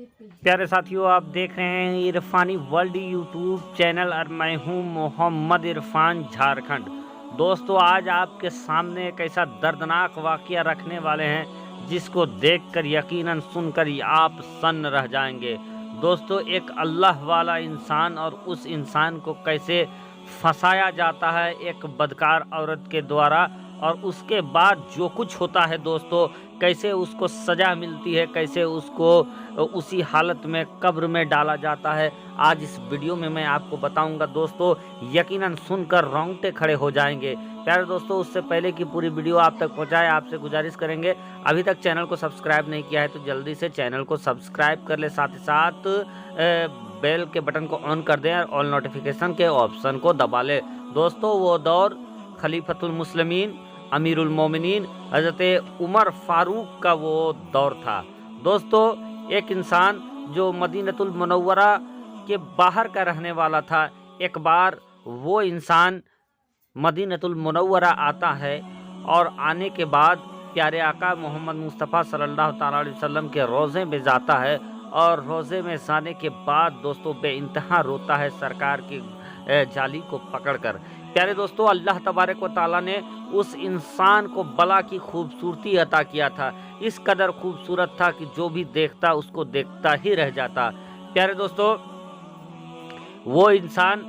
प्यारे साथियों, आप देख रहे हैं इरफानी वर्ल्ड यूट्यूब चैनल और मैं हूं मोहम्मद इरफान झारखंड। दोस्तों, आज आपके सामने एक ऐसा दर्दनाक वाकया रखने वाले हैं जिसको देखकर यकीनन सुनकर ही आप सन्न रह जाएंगे। दोस्तों, एक अल्लाह वाला इंसान और उस इंसान को कैसे फंसाया जाता है एक बदकार औरत के द्वारा, और उसके बाद जो कुछ होता है दोस्तों, कैसे उसको सज़ा मिलती है, कैसे उसको उसी हालत में कब्र में डाला जाता है, आज इस वीडियो में मैं आपको बताऊंगा। दोस्तों, यकीनन सुनकर रोंगटे खड़े हो जाएंगे। प्यारे दोस्तों, उससे पहले कि पूरी वीडियो आप तक पहुंचाए, आपसे गुजारिश करेंगे, अभी तक चैनल को सब्सक्राइब नहीं किया है तो जल्दी से चैनल को सब्सक्राइब कर ले, साथ ही साथ बेल के बटन को ऑन कर दें और ऑल नोटिफिकेशन के ऑप्शन को दबा ले। दोस्तों, वो दौर खलीफतुल मुस्लिमीन अमीरुल मोमिनीन हज़रत उमर फारूक का वो दौर था। दोस्तों, एक इंसान जो मदीनतुल मुनव्वरा के बाहर का रहने वाला था, एक बार वो इंसान मदीनतुल मुनव्वरा आता है और आने के बाद प्यारे आका मोहम्मद मुस्तफ़ा सल्लल्लाहु अलैहि वसल्लम के रोज़े में जाता है, और रोज़े में जाने के बाद दोस्तों बेइंतहा रोता है सरकार की जाली को पकड़कर। प्यारे दोस्तों, अल्लाह तबारक व तआला ने उस इंसान को बला की खूबसूरती अता किया था। इस कदर खूबसूरत था कि जो भी देखता उसको देखता ही रह जाता। प्यारे दोस्तों, वो इंसान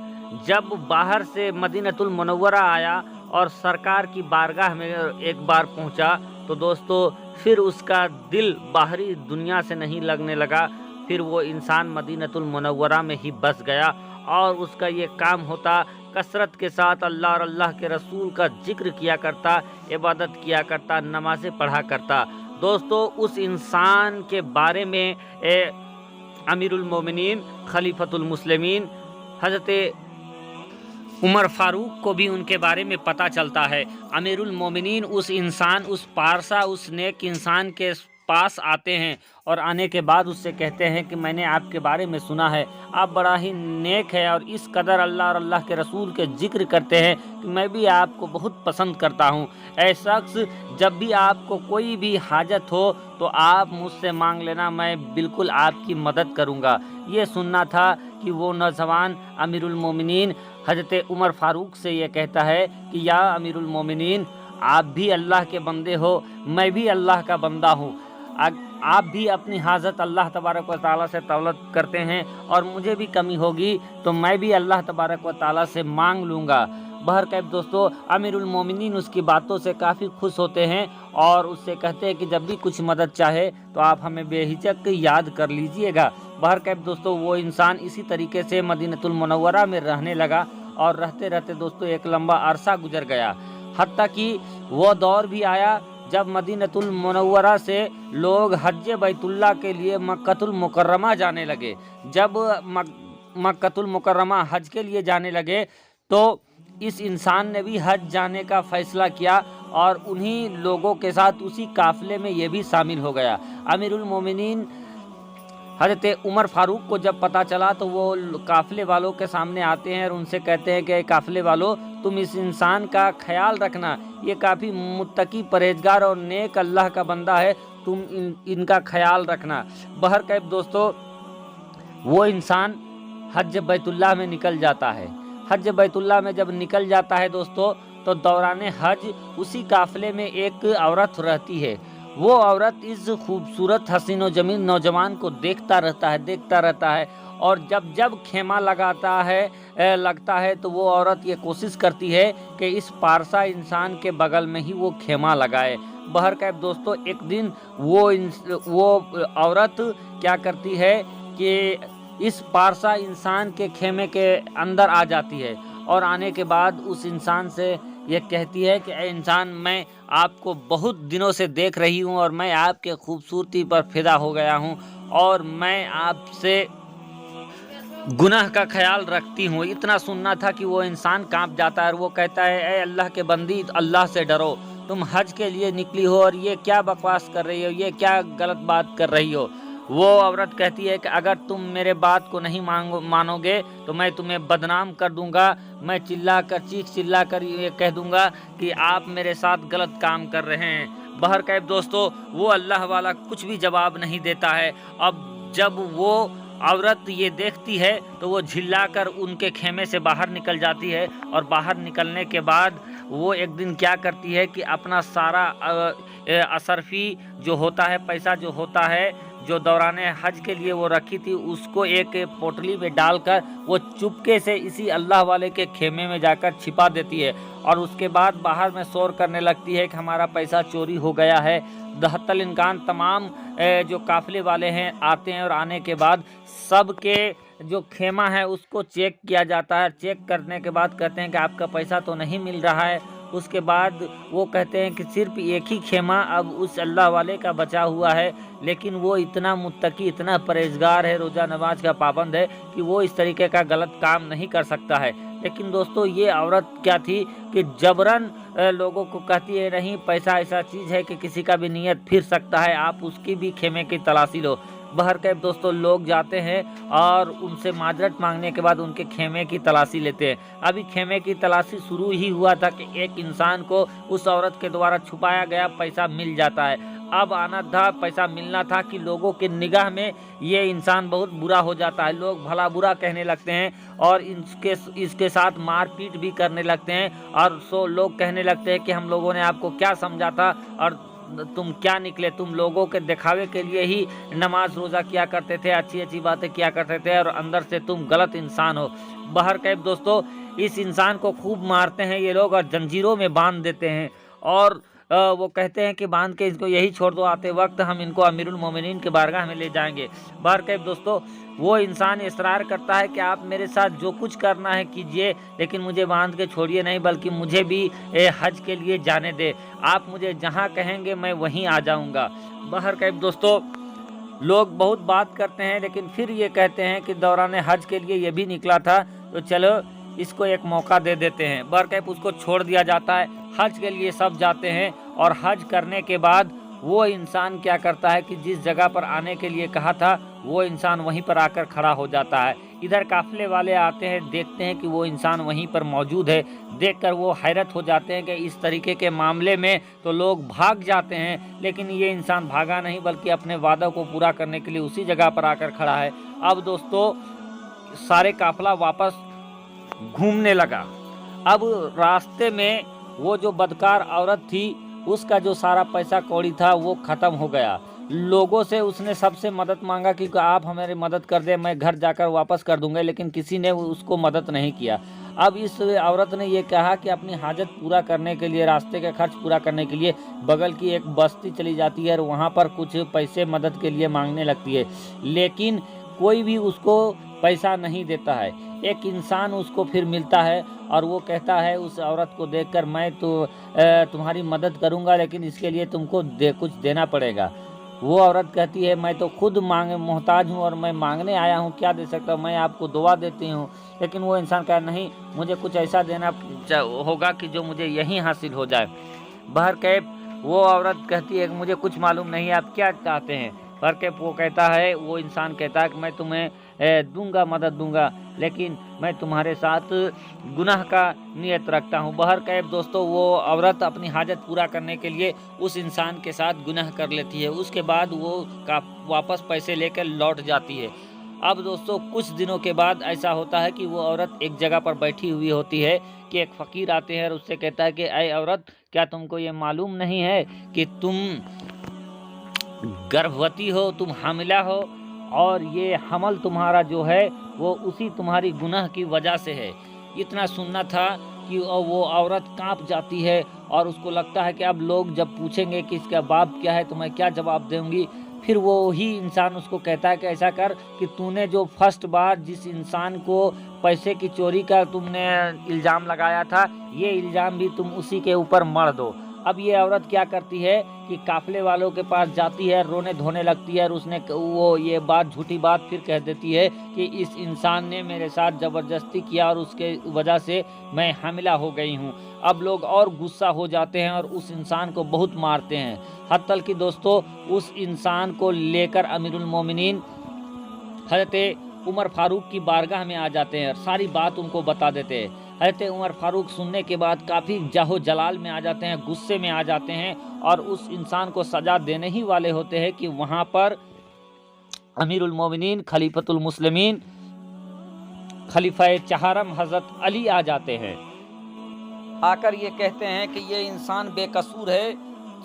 जब बाहर से मदीनतुल मुनव्वरा आया और सरकार की बारगाह में एक बार पहुंचा, तो दोस्तों फिर उसका दिल बाहरी दुनिया से नहीं लगने लगा। फिर वो इंसान मदीनतुल मुनव्वरा में ही बस गया और उसका ये काम होता, कसरत के साथ अल्लाह और अल्लाह के रसूल का जिक्र किया करता, इबादत किया करता, नमाज़ें पढ़ा करता। दोस्तों, उस इंसान के बारे में अमीरुल मोमिनीन खलीफतुल मुस्लिमीन हज़रत उमर फारूक को भी उनके बारे में पता चलता है। अमीरुल मोमिनीन उस इंसान, उस पारसा, उस नेक इंसान के पास आते हैं और आने के बाद उससे कहते हैं कि मैंने आपके बारे में सुना है, आप बड़ा ही नेक है और इस कदर अल्लाह और अल्लाह के रसूल के जिक्र करते हैं कि मैं भी आपको बहुत पसंद करता हूँ। ऐ शख्स, जब भी आपको कोई भी हाजत हो तो आप मुझसे मांग लेना, मैं बिल्कुल आपकी मदद करूँगा। ये सुनना था कि वो नौजवान अमीरुल मोमिनीन हज़रत उमर फारूक से ये कहता है कि या अमीरुल मोमिनीन, आप भी अल्लाह के बंदे हो, मैं भी अल्लाह का बंदा हूँ। आप भी अपनी हाजत अल्लाह तबारक व तआला से तलब करते हैं और मुझे भी कमी होगी तो मैं भी अल्लाह तबारक व तआला से मांग लूँगा। बहरकैफ दोस्तों, अमीरुल मोमिनीन उसकी बातों से काफ़ी खुश होते हैं और उससे कहते हैं कि जब भी कुछ मदद चाहे तो आप हमें बेहिचक याद कर लीजिएगा। बहरकैफ दोस्तों, वो इंसान इसी तरीके से मदीनतुल मुनव्वरा में रहने लगा और रहते रहते दोस्तों एक लंबा अरसा गुजर गया। हत्ता कि वो दौर भी आया जब मदीनतुल मुनव्वरा से लोग हज बैतुल्लाह के लिए मक्कतुल मुकर्रमा जाने लगे। जब मक्कतुल मुकर्रमा हज के लिए जाने लगे तो इस इंसान ने भी हज जाने का फैसला किया और उन्हीं लोगों के साथ उसी काफ़िले में ये भी शामिल हो गया। अमीरुल मोमिनीन हज़रत उमर फारूक को जब पता चला तो वो काफ़िले वालों के सामने आते हैं और उनसे कहते हैं कि काफ़िले वालों, तुम इस इंसान का ख्याल रखना, ये काफ़ी मुत्तकी परहेजगार और नेक अल्लाह का बंदा है, तुम इनका ख्याल रखना। बहरकैफ दोस्तों, वो इंसान हज बैतुल्लाह में निकल जाता है। हज बैतुल्लाह में जब निकल जाता है दोस्तों, तो दौरान हज उसी काफ़िले में एक औरत रहती है। वो औरत इस खूबसूरत हसीन व जमील नौजवान को देखता रहता है और जब जब खेमा लगता है तो वो औरत ये कोशिश करती है कि इस पारसा इंसान के बगल में ही वो खेमा लगाए। बहरकैफ दोस्तों, एक दिन वो औरत क्या करती है कि इस पारसा इंसान के खेमे के अंदर आ जाती है और आने के बाद उस इंसान से ये कहती है कि इंसान, मैं आपको बहुत दिनों से देख रही हूँ और मैं आपके खूबसूरती पर फिदा हो गया हूँ और मैं आपसे गुनाह का ख्याल रखती हूँ। इतना सुनना था कि वो इंसान कांप जाता है और वो कहता है, ए अल्लाह के बंदी, अल्लाह से डरो, तुम हज के लिए निकली हो और ये क्या बकवास कर रही हो, ये क्या गलत बात कर रही हो। वो औरत कहती है कि अगर तुम मेरे बात को नहीं मानोगे तो मैं तुम्हें बदनाम कर दूंगा, मैं चीख चिल्ला कर ये कह दूंगा कि आप मेरे साथ गलत काम कर रहे हैं। बहरकैफ दोस्तों, वो अल्लाह वाला कुछ भी जवाब नहीं देता है। अब जब वो औरत ये देखती है तो वो झिल्लाकर उनके खेमे से बाहर निकल जाती है, और बाहर निकलने के बाद वो एक दिन क्या करती है कि अपना सारा असरफी जो होता है, पैसा जो होता है, जो दौराने हज के लिए वो रखी थी, उसको एक पोटली में डालकर वो चुपके से इसी अल्लाह वाले के खेमे में जाकर छिपा देती है, और उसके बाद बाहर में शोर करने लगती है कि हमारा पैसा चोरी हो गया है। दहत्तल इनकान तमाम जो काफिले वाले हैं आते हैं, और आने के बाद सब के जो खेमा है उसको चेक किया जाता है। चेक करने के बाद कहते हैं कि आपका पैसा तो नहीं मिल रहा है। उसके बाद वो कहते हैं कि सिर्फ एक ही खेमा अब उस अल्लाह वाले का बचा हुआ है, लेकिन वो इतना मुत्तकी, इतना परहेजगार है, रोज़ा नमाज का पाबंद है कि वो इस तरीके का गलत काम नहीं कर सकता है। लेकिन दोस्तों ये औरत क्या थी कि जबरन लोगों को कहती है नहीं, पैसा ऐसा चीज़ है कि किसी का भी नियत फिर सकता है, आप उसकी भी खेमे की तलाशी लो। बहरकैफ दोस्तों लोग जाते हैं और उनसे माजरत मांगने के बाद उनके खेमे की तलाशी लेते हैं। अभी खेमे की तलाशी शुरू ही हुआ था कि एक इंसान को उस औरत के द्वारा छुपाया गया पैसा मिल जाता है। अब आना था, पैसा मिलना था कि लोगों के निगाह में ये इंसान बहुत बुरा हो जाता है। लोग भला बुरा कहने लगते हैं और इसके साथ मारपीट भी करने लगते हैं, और लोग कहने लगते हैं कि हम लोगों ने आपको क्या समझा था और तुम क्या निकले, तुम लोगों के दिखावे के लिए ही नमाज रोज़ा किया करते थे, अच्छी अच्छी बातें किया करते थे, और अंदर से तुम गलत इंसान हो। बहरकैफ दोस्तों इस इंसान को खूब मारते हैं ये लोग और जंजीरों में बांध देते हैं, और वो कहते हैं कि बांध के इसको यही छोड़ दो, आते वक्त हम इनको अमीरुल मोमिनीन के बारगाह में ले जाएंगे। बहरकैफ दोस्तों वो इंसान इसरार करता है कि आप मेरे साथ जो कुछ करना है कीजिए, लेकिन मुझे बांध के छोड़िए नहीं, बल्कि मुझे भी हज के लिए जाने दे। आप मुझे जहाँ कहेंगे मैं वहीं आ जाऊँगा। बहरकैफ दोस्तों लोग बहुत बात करते हैं, लेकिन फिर ये कहते हैं कि दौरान हज के लिए ये भी निकला था, तो चलो इसको एक मौका दे देते हैं। बहरकैफ उसको छोड़ दिया जाता है। हज के लिए सब जाते हैं, और हज करने के बाद वो इंसान क्या करता है कि जिस जगह पर आने के लिए कहा था वो इंसान वहीं पर आकर खड़ा हो जाता है। इधर काफिले वाले आते हैं, देखते हैं कि वो इंसान वहीं पर मौजूद है। देखकर वो हैरत हो जाते हैं कि इस तरीके के मामले में तो लोग भाग जाते हैं, लेकिन ये इंसान भागा नहीं, बल्कि अपने वादों को पूरा करने के लिए उसी जगह पर आकर खड़ा है। अब दोस्तों सारे काफिला वापस घूमने लगा। अब रास्ते में वो जो बदकार औरत थी उसका जो सारा पैसा कौड़ी था वो ख़त्म हो गया। लोगों से उसने सबसे मदद मांगा कि आप हमारी मदद कर दें, मैं घर जाकर वापस कर दूंगा, लेकिन किसी ने उसको मदद नहीं किया। अब इस औरत ने ये कहा कि अपनी हाजत पूरा करने के लिए, रास्ते का खर्च पूरा करने के लिए बगल की एक बस्ती चली जाती है और वहाँ पर कुछ पैसे मदद के लिए मांगने लगती है, लेकिन कोई भी उसको पैसा नहीं देता है। एक इंसान उसको फिर मिलता है और वो कहता है उस औरत को देखकर, मैं तो तुम्हारी मदद करूंगा, लेकिन इसके लिए तुमको कुछ देना पड़ेगा। वो औरत कहती है मैं तो खुद मोहताज हूँ और मैं मांगने आया हूँ, क्या दे सकता हूँ, मैं आपको दुआ देती हूँ। लेकिन वो इंसान कहा नहीं, मुझे कुछ ऐसा देना होगा कि जो मुझे यहीं हासिल हो जाए। बहरकैफ वो औरत कहती है कि मुझे कुछ मालूम नहीं, आप क्या चाहते हैं। बहरकैफ वो कहता है, वो इंसान कहता है कि मैं तुम्हें दूंगा, मदद दूंगा, लेकिन मैं तुम्हारे साथ गुनाह का नियत रखता हूँ। बहरकैफ दोस्तों वो औरत अपनी हाजत पूरा करने के लिए उस इंसान के साथ गुनाह कर लेती है। उसके बाद वो वापस पैसे लेकर लौट जाती है। अब दोस्तों कुछ दिनों के बाद ऐसा होता है कि वो औरत एक जगह पर बैठी हुई होती है कि एक फ़कीर आते हैं और उससे कहता है कि ऐ औरत, क्या तुमको ये मालूम नहीं है कि तुम गर्भवती हो, तुम हामिला हो, और ये हमल तुम्हारा जो है वो उसी तुम्हारी गुनाह की वजह से है। इतना सुनना था कि वो औरत कांप जाती है और उसको लगता है कि अब लोग जब पूछेंगे कि इसका बाप क्या है तो मैं क्या जवाब दूंगी। फिर वो ही इंसान उसको कहता है कि ऐसा कर कि तूने जो फर्स्ट बार जिस इंसान को पैसे की चोरी का तुमने इल्ज़ाम लगाया था, ये इल्ज़ाम भी तुम उसी के ऊपर मढ़ दो। अब ये औरत क्या करती है कि काफिले वालों के पास जाती है, रोने धोने लगती है, और उसने वो ये बात, झूठी बात फिर कह देती है कि इस इंसान ने मेरे साथ ज़बरदस्ती किया और उसके वजह से मैं हामिला हो गई हूँ। अब लोग और गुस्सा हो जाते हैं और उस इंसान को बहुत मारते हैं। हत्तल की दोस्तों उस इंसान को लेकर अमीरुल मोमिनीन हज़रत उमर फारूक की बारगाह में आ जाते हैं और सारी बात उनको बता देते हैं। हज़रत उमर फारूक सुनने के बाद काफ़ी जाहो जलाल में आ जाते हैं, गुस्से में आ जाते हैं, और उस इंसान को सज़ा देने ही वाले होते हैं कि वहाँ पर अमीरुल मोमिनीन खलीफतुल मुस्लिमीन खलीफा चहारम हजरत अली आ जाते हैं। आकर ये कहते हैं कि ये इंसान बेकसूर है,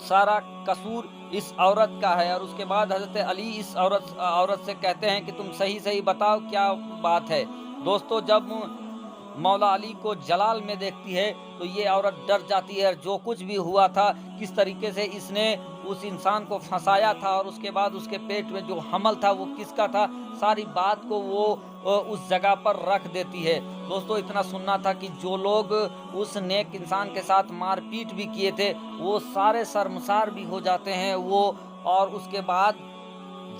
सारा कसूर इस औरत का है। और उसके बाद हजरत अली इस औरत से कहते हैं कि तुम सही सही बताओ क्या बात है। दोस्तों, जब मौला अली को जलाल में देखती है तो ये औरत डर जाती है। जो कुछ भी हुआ था, किस तरीके से इसने उस इंसान को फंसाया था और उसके बाद उसके पेट में जो हमल था वो किसका था, सारी बात को वो उस जगह पर रख देती है। दोस्तों, इतना सुनना था कि जो लोग उस नेक इंसान के साथ मारपीट भी किए थे वो सारे शर्मसार भी हो जाते हैं वो। और उसके बाद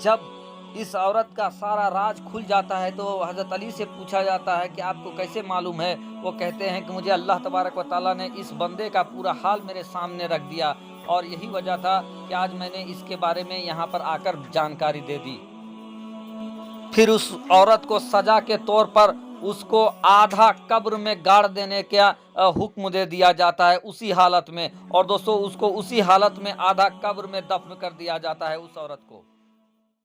जब इस औरत का सारा राज खुल जाता है तो हज़रत अली से पूछा जाता है कि आपको कैसे मालूम है। वो कहते हैं कि मुझे अल्लाह तबारक व तआला ने इस बंदे का पूरा हाल मेरे सामने रख दिया और यही वजह था कि आज मैंने इसके बारे में यहाँ पर आकर जानकारी दे दी। फिर उस औरत को सजा के तौर पर उसको आधा कब्र में गाड़ देने का हुक्म दे दिया जाता है उसी हालत में। और दोस्तों, उसको उसी हालत में आधा कब्र में दफन कर दिया जाता है उस औरत को।